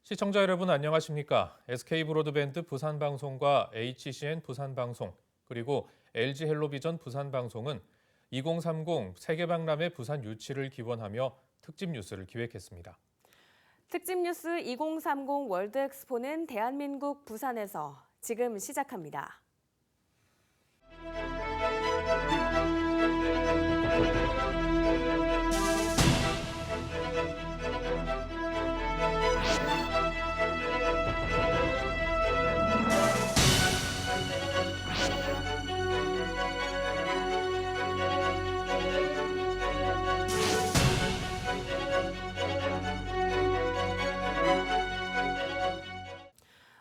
시청자 여러분 안녕하십니까? SK브로드밴드 부산방송과 HCN 부산방송 그리고 LG헬로비전 부산방송은 2030 세계박람회 부산 유치를 기원하며 특집 뉴스를 기획했습니다. 특집 뉴스 2030 월드엑스포는 대한민국 부산에서 지금 시작합니다.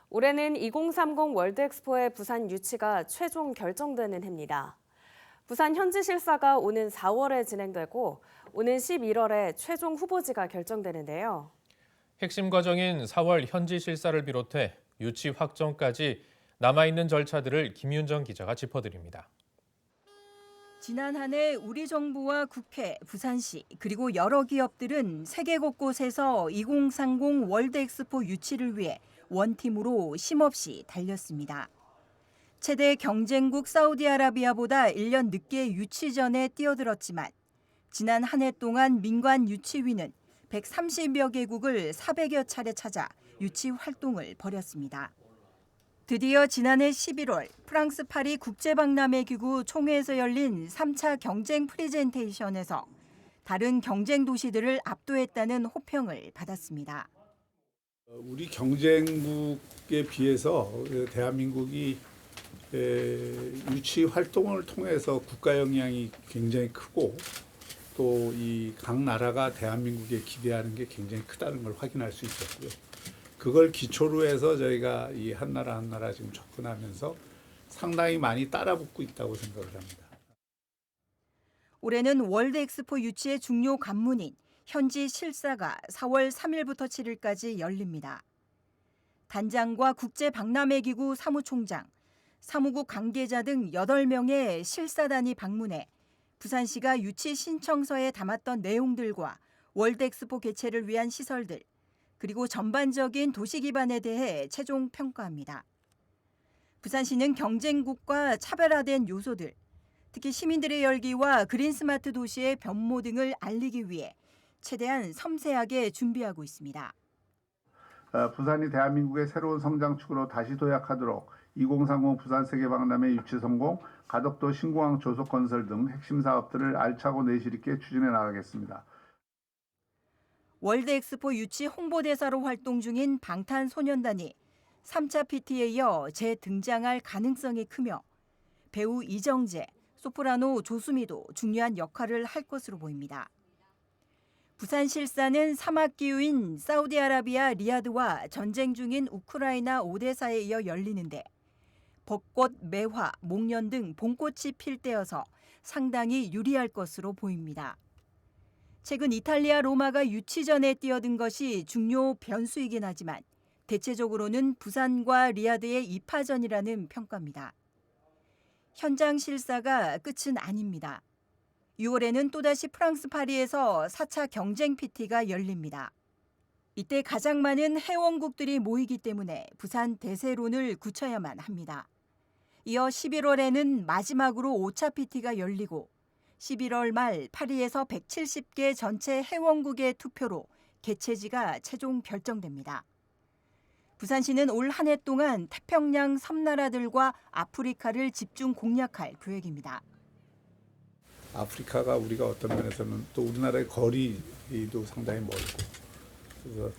올해는 2030 월드엑스포의 부산 유치가 최종 결정되는 해입니다. 부산 현지 실사가 오는 4월에 진행되고 오는 11월에 최종 후보지가 결정되는데요. 핵심 과정인 4월 현지 실사를 비롯해 유치 확정까지 남아있는 절차들을 김윤정 기자가 짚어드립니다. 지난 한 해 우리 정부와 국회, 부산시 그리고 여러 기업들은 세계 곳곳에서 2030 월드엑스포 유치를 위해 원팀으로 쉼없이 달렸습니다. 최대 경쟁국 사우디아라비아보다 1년 늦게 유치 전에 뛰어들었지만 지난 한 해 동안 민관 유치위는 130여 개국을 400여 차례 찾아 유치 활동을 벌였습니다. 드디어 지난해 11월 프랑스 파리 국제박람회기구 총회에서 열린 3차 경쟁 프레젠테이션에서 다른 경쟁 도시들을 압도했다는 호평을 받았습니다. 우리 경쟁국에 비해서 대한민국이 유치 활동을 통해서 국가 영향이 굉장히 크고 또 이 각 나라가 대한민국에 기대하는 게 굉장히 크다는 걸 확인할 수 있었고요. 그걸 기초로 해서 저희가 이 한 나라 한 나라 지금 접근하면서 상당히 많이 따라붙고 있다고 생각을 합니다. 올해는 월드엑스포 유치의 중요 관문인 현지 실사가 4월 3일부터 7일까지 열립니다. 단장과 국제박람회기구 사무총장, 사무국 관계자 등 8명의 실사단이 방문해 부산시가 유치 신청서에 담았던 내용들과 월드엑스포 개최를 위한 시설들, 그리고 전반적인 도시 기반에 대해 최종 평가합니다. 부산시는 경쟁국과 차별화된 요소들, 특히 시민들의 열기와 그린 스마트 도시의 변모 등을 알리기 위해 최대한 섬세하게 준비하고 있습니다. 부산이 대한민국의 새로운 성장축으로 다시 도약하도록 2030 부산 세계박람회 유치 성공, 가덕도 신공항 조속 건설 등 핵심 사업들을 알차고 내실 있게 추진해 나가겠습니다. 월드엑스포 유치 홍보대사로 활동 중인 방탄소년단이 3차 PT에 이어 재등장할 가능성이 크며 배우 이정재, 소프라노 조수미도 중요한 역할을 할 것으로 보입니다. 부산 실사는 사막기후인 사우디아라비아 리야드와 전쟁 중인 우크라이나 오데사에 이어 열리는데 벚꽃, 매화, 목련 등 봄꽃이 필 때여서 상당히 유리할 것으로 보입니다. 최근 이탈리아 로마가 유치 전에 뛰어든 것이 중요 변수이긴 하지만 대체적으로는 부산과 리야드의 2파전이라는 평가입니다. 현장 실사가 끝은 아닙니다. 6월에는 또다시 프랑스 파리에서 4차 경쟁 PT가 열립니다. 이때 가장 많은 회원국들이 모이기 때문에 부산 대세론을 굳혀야만 합니다. 이어 11월에는 마지막으로 5차 PT가 열리고 11월 말 파리에서 170개 전체 회원국의 투표로 개최지가 최종 결정됩니다. 부산시는 올 한 해 동안 태평양 섬나라들과 아프리카를 집중 공략할 계획입니다. 아프리카가 우리가 어떤 면에서는 또 우리나라의 거리도 상당히 멀고 그래서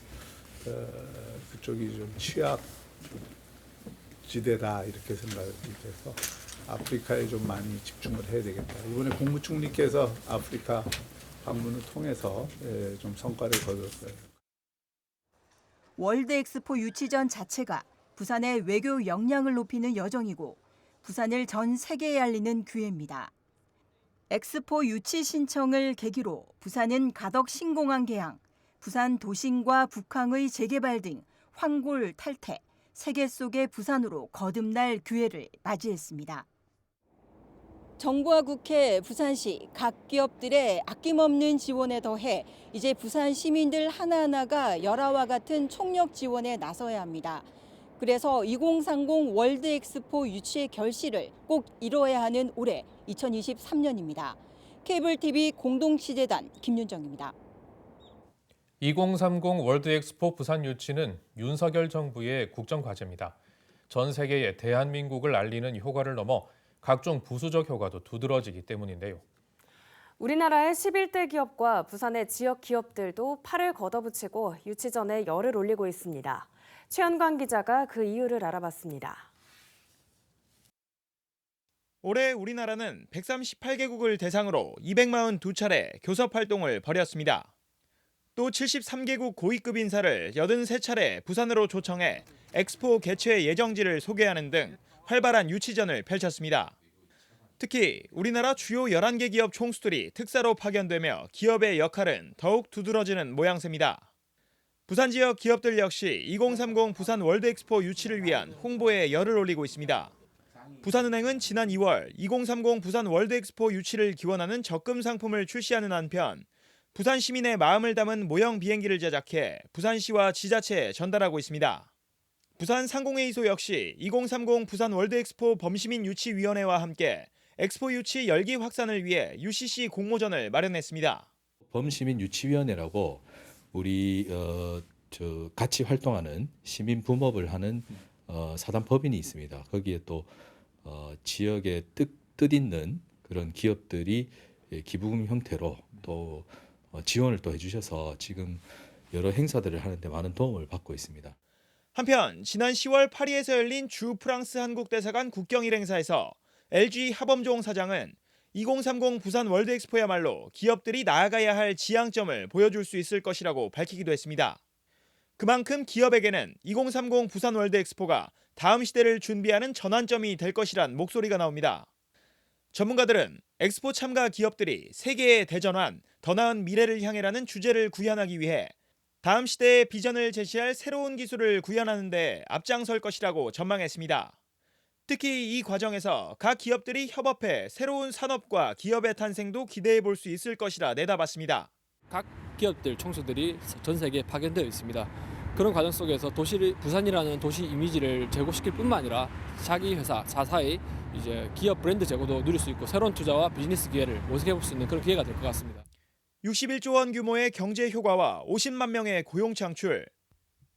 그쪽이 좀 취약 지대다 이렇게 생각이 돼서 아프리카에 좀 많이 집중을 해야 되겠다. 이번에 국무총리께서 아프리카 방문을 통해서 좀 성과를 거뒀어요. 월드엑스포 유치전 자체가 부산의 외교 역량을 높이는 여정이고 부산을 전 세계에 알리는 기회입니다. 엑스포 유치 신청을 계기로 부산은 가덕 신공항 개항, 부산 도심과 북항의 재개발 등 황골 탈퇴, 세계 속의 부산으로 거듭날 기회를 맞이했습니다. 정부와 국회, 부산시, 각 기업들의 아낌없는 지원에 더해 이제 부산 시민들 하나하나가 열화와 같은 총력 지원에 나서야 합니다. 그래서 2030 월드 엑스포 유치의 결실을 꼭 이뤄야 하는 올해 2023년입니다. 케이블 TV 공동취재단 김윤정입니다. 2030 월드 엑스포 부산 유치는 윤석열 정부의 국정 과제입니다. 전 세계에 대한민국을 알리는 효과를 넘어 각종 부수적 효과도 두드러지기 때문인데요. 우리나라의 11대 기업과 부산의 지역 기업들도 팔을 걷어붙이고 유치 전에 열을 올리고 있습니다. 최현광 기자가 그 이유를 알아봤습니다. 올해 우리나라는 138개국을 대상으로 242차례 교섭 활동을 벌였습니다. 또 73개국 고위급 인사를 83차례 부산으로 초청해 엑스포 개최 예정지를 소개하는 등 활발한 유치전을 펼쳤습니다. 특히 우리나라 주요 11개 기업 총수들이 특사로 파견되며 기업의 역할은 더욱 두드러지는 모양새입니다. 부산 지역 기업들 역시 2030 부산 월드 엑스포 유치를 위한 홍보에 열을 올리고 있습니다. 부산은행은 지난 2월 2030 부산 월드 엑스포 유치를 기원하는 적금 상품을 출시하는 한편 부산 시민의 마음을 담은 모형 비행기를 제작해 부산시와 지자체에 전달하고 있습니다. 부산 상공회의소 역시 2030 부산 월드 엑스포 범시민 유치위원회와 함께 엑스포 유치 열기 확산을 위해 UCC 공모전을 마련했습니다. 범시민 유치위원회라고 우리 같이 활동하는 시민 붐업을 하는 사단 법인이 있습니다. 거기에 또 지역에 뜻 있는 그런 기업들이 기부금 형태로 또 지원을 또 해주셔서 지금 여러 행사들을 하는데 많은 도움을 받고 있습니다. 한편 지난 10월 파리에서 열린 주 프랑스 한국 대사관 국경일 행사에서 LG 하범종 사장은 2030 부산 월드 엑스포야말로 기업들이 나아가야 할 지향점을 보여줄 수 있을 것이라고 밝히기도 했습니다. 그만큼 기업에게는 2030 부산 월드 엑스포가 다음 시대를 준비하는 전환점이 될 것이란 목소리가 나옵니다. 전문가들은 엑스포 참가 기업들이 세계의 대전환, 더 나은 미래를 향해라는 주제를 구현하기 위해 다음 시대의 비전을 제시할 새로운 기술을 구현하는 데 앞장설 것이라고 전망했습니다. 특히 이 과정에서 각 기업들이 협업해 새로운 산업과 기업의 탄생도 기대해 볼 수 있을 것이라 내다봤습니다. 각 기업들 총수들이 전 세계에 파견되어 있습니다. 그런 과정 속에서 부산이라는 도시 이미지를 제고시킬 뿐만 아니라 자기 회사 자사의 이제 기업 브랜드 제고도 누릴 수 있고 새로운 투자와 비즈니스 기회를 모색해 볼 수 있는 그런 기회가 될 것 같습니다. 61조 원 규모의 경제 효과와 50만 명의 고용 창출.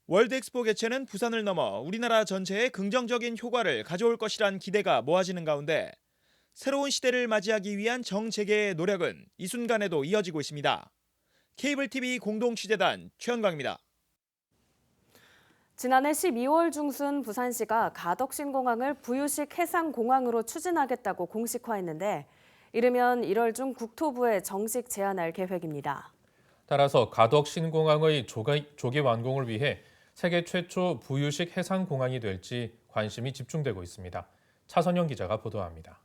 월드 엑스포 개최는 부산을 넘어 우리나라 전체에 긍정적인 효과를 가져올 것이란 기대가 모아지는 가운데 새로운 시대를 맞이하기 위한 정재개의 노력은 이 순간에도 이어지고 있습니다. 케이블 TV 공동취재단 최현광입니다. 지난해 12월 중순 부산시가 가덕신공항을 부유식 해상공항으로 추진하겠다고 공식화했는데 이르면 1월 중 국토부에 정식 제안할 계획입니다. 따라서 가덕신공항의 조기 완공을 위해 세계 최초 부유식 해상공항이 될지 관심이 집중되고 있습니다. 차선영 기자가 보도합니다.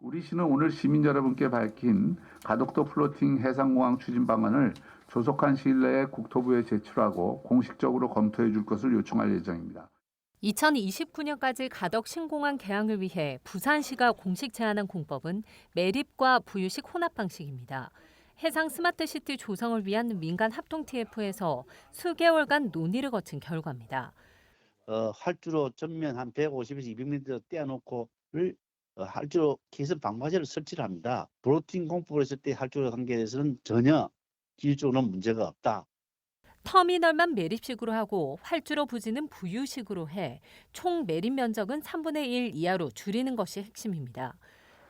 우리 시는 오늘 시민 여러분께 밝힌 가덕도 플로팅 해상공항 추진 방안을 조속한 시일 내에 국토부에 제출하고 공식적으로 검토해 줄 것을 요청할 예정입니다. 2029년까지 가덕 신공항 개항을 위해 부산시가 공식 제안한 공법은 매립과 부유식 혼합 방식입니다. 해상 스마트시티 조성을 위한 민간 합동 TF에서 수개월간 논의를 거친 결과입니다. 활주로 전면 한 150에서 200m 떼어놓고를 활주로 개선 방파제를 설치를 합니다. 플로팅 공법을 했을 때 활주로 관계에 대해서는 전혀 기술적으로는 문제가 없다. 터미널만 매립식으로 하고 활주로 부지는 부유식으로 해 총 매립 면적은 3분의 1 이하로 줄이는 것이 핵심입니다.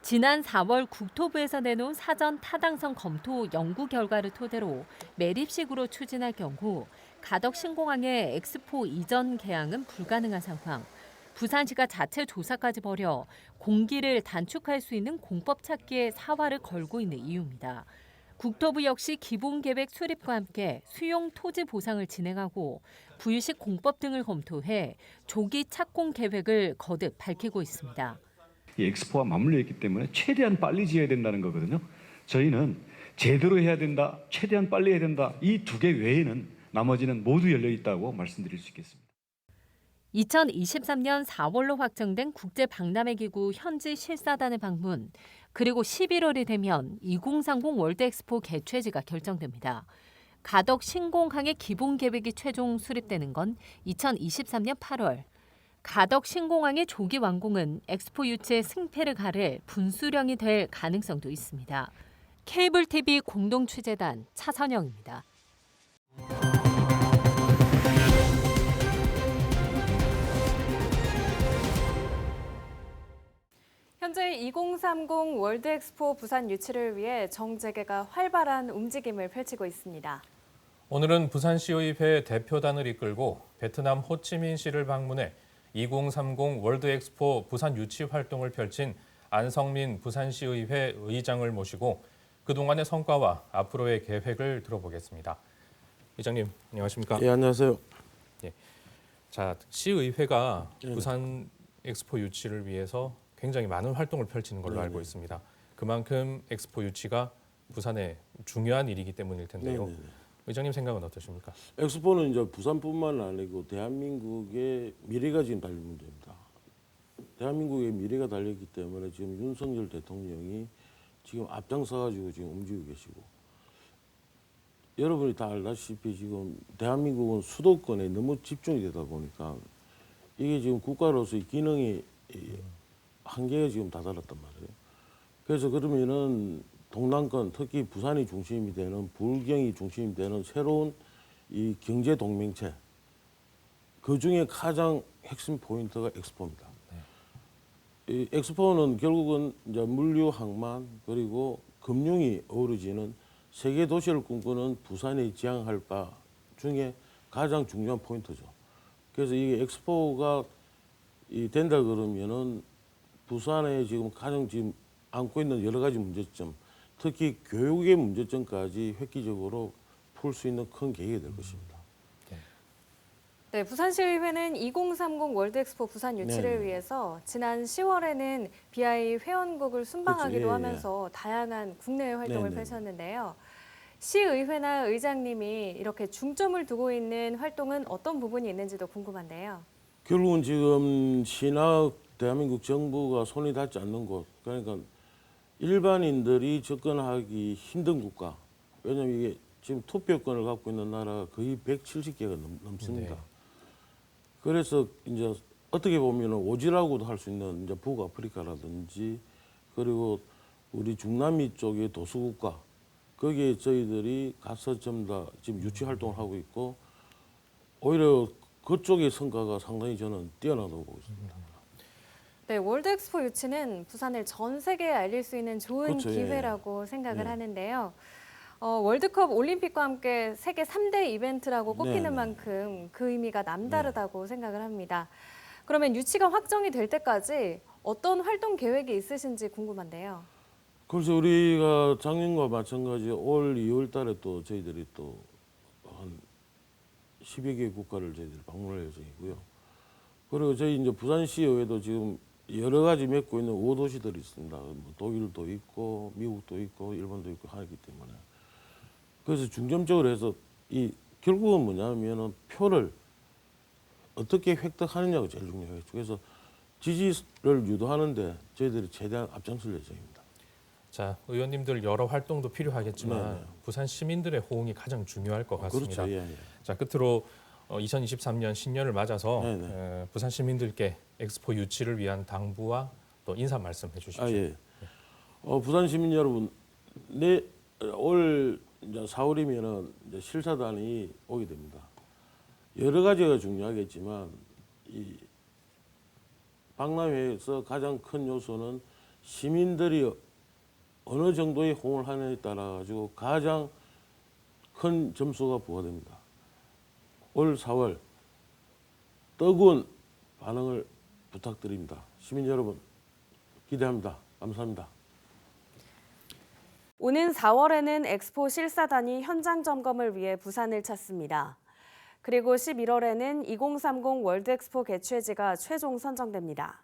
지난 4월 국토부에서 내놓은 사전 타당성 검토 연구 결과를 토대로 매립식으로 추진할 경우 가덕 신공항의 엑스포 이전 개항은 불가능한 상황. 부산시가 자체 조사까지 벌여 공기를 단축할 수 있는 공법 찾기에 사활을 걸고 있는 이유입니다. 국토부 역시 기본계획 수립과 함께 수용 토지 보상을 진행하고 부유식 공법 등을 검토해 조기 착공 계획을 거듭 밝히고 있습니다. 이 엑스포와 맞물려 있기 때문에 최대한 빨리 지어야 된다는 거거든요. 저희는 제대로 해야 된다, 최대한 빨리 해야 된다. 이 두 개 외에는 나머지는 모두 열려 있다고 말씀드릴 수 있겠습니다. 2023년 4월로 확정된 국제박람회기구 현지 실사단의 방문, 그리고 11월이 되면 2030 월드엑스포 개최지가 결정됩니다. 가덕 신공항의 기본 계획이 최종 수립되는 건 2023년 8월. 가덕 신공항의 조기 완공은 엑스포 유치의 승패를 가를 분수령이 될 가능성도 있습니다. 케이블 TV 공동 취재단 차선영입니다. 현재 2030 월드엑스포 부산 유치를 위해 정재계가 활발한 움직임을 펼치고 있습니다. 오늘은 부산시의회 대표단을 이끌고 베트남 호치민시를 방문해 2030 월드엑스포 부산 유치 활동을 펼친 안성민 부산시의회 의장을 모시고 그동안의 성과와 앞으로의 계획을 들어보겠습니다. 의장님, 안녕하십니까? 예, 안녕하세요. 자, 시의회가 부산 엑스포 유치를 위해서 굉장히 많은 활동을 펼치는 걸로 알고 있습니다. 그만큼 엑스포 유치가 부산의 중요한 일이기 때문일 텐데요. 의장님 생각은 어떠십니까? 엑스포는 이제 부산뿐만 아니고 대한민국의 미래가 지금 달린 문제입니다. 대한민국의 미래가 달렸기 때문에 지금 윤석열 대통령이 지금 앞장서가지고 지금 움직이고 계시고, 여러분이 다 알다시피 지금 대한민국은 수도권에 너무 집중이 되다 보니까 이게 지금 국가로서의 기능이 한계가 지금 다다랐단 말이에요. 그래서 그러면은 동남권, 특히 부산이 중심이 되는, 불경이 중심이 되는 새로운 이 경제 동맹체, 그 중에 가장 핵심 포인트가 엑스포입니다. 이 엑스포는 결국은 이제 물류, 항만 그리고 금융이 어우러지는 세계 도시를 꿈꾸는 부산이 지향할 바 중에 가장 중요한 포인트죠. 그래서 이게 엑스포가 된다 그러면은 부산에 지금 가장 지금 안고 있는 여러 가지 문제점, 특히 교육의 문제점까지 획기적으로 풀 수 있는 큰 계기가 될 것입니다. 네, 부산시의회는 2030 월드엑스포 부산 유치를 위해서 지난 10월에는 BI 회원국을 순방하기도 그렇죠. 하면서 다양한 국내외 활동을 펼쳤는데요. 시의회나 의장님이 이렇게 중점을 두고 있는 활동은 어떤 부분이 있는지도 궁금한데요. 결국은 지금 시나 대한민국 정부가 손이 닿지 않는 곳, 그러니까 일반인들이 접근하기 힘든 국가, 왜냐하면 이게 지금 투표권을 갖고 있는 나라가 거의 170개가 넘습니다. 그래서 이제 어떻게 보면 오지라고도 할 수 있는 이제 북아프리카라든지 그리고 우리 중남미 쪽의 도수국가, 거기에 저희들이 가서 전부 다 지금 유치 활동을 하고 있고, 오히려 그쪽의 성과가 상당히 저는 뛰어나다고 보고 있습니다. 네, 월드엑스포 유치는 부산을 전 세계에 알릴 수 있는 좋은 그렇죠, 기회라고 생각을 하는데요. 월드컵, 올림픽과 함께 세계 3대 이벤트라고 꼽히는 만큼 그 의미가 남다르다고 생각을 합니다. 그러면 유치가 확정이 될 때까지 어떤 활동 계획이 있으신지 궁금한데요. 그래서 우리가 작년과 마찬가지 올 2월 달에 또 저희들이 또 한 10여 개 국가를 저희들이 방문할 예정이고요. 그리고 저희 이제 부산시의회도 지금 여러 가지 맺고 있는 5도시들이 있습니다. 뭐 독일도 있고 미국도 있고 일본도 있고 하기 때문에. 그래서 중점적으로 해서 이 결국은 뭐냐면은 표를 어떻게 획득하느냐가 제일 중요하겠죠. 그래서 지지를 유도하는데 저희들이 최대한 앞장설 예정입니다. 자, 의원님들 여러 활동도 필요하겠지만 부산 시민들의 호응이 가장 중요할 것 같습니다. 그렇죠. 자, 끝으로 2023년 신년을 맞아서 부산 시민들께 엑스포 유치를 위한 당부와 또 인사 말씀해 주십시오. 부산 시민 여러분, 올 이제 4월이면은 이제 실사단이 오게 됩니다. 여러 가지가 중요하겠지만 이 박람회에서 가장 큰 요소는 시민들이 어느 정도의 호응을 하느냐에 따라 가지고 가장 큰 점수가 부과됩니다. 올 4월 뜨거운 반응을 부탁드립니다. 시민 여러분 기대합니다. 감사합니다. 오는 4월에는 엑스포 실사단이 현장 점검을 위해 부산을 찾습니다. 그리고 11월에는 2030 월드엑스포 개최지가 최종 선정됩니다.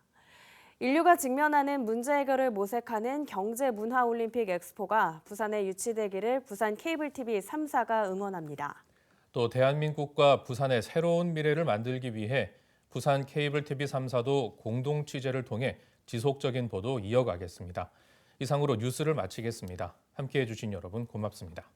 인류가 직면하는 문제 해결을 모색하는 경제문화올림픽 엑스포가 부산에 유치되기를 부산 케이블TV 3사가 응원합니다. 또 대한민국과 부산의 새로운 미래를 만들기 위해 부산 케이블 TV 3사도 공동 취재를 통해 지속적인 보도 이어가겠습니다. 이상으로 뉴스를 마치겠습니다. 함께해 주신 여러분 고맙습니다.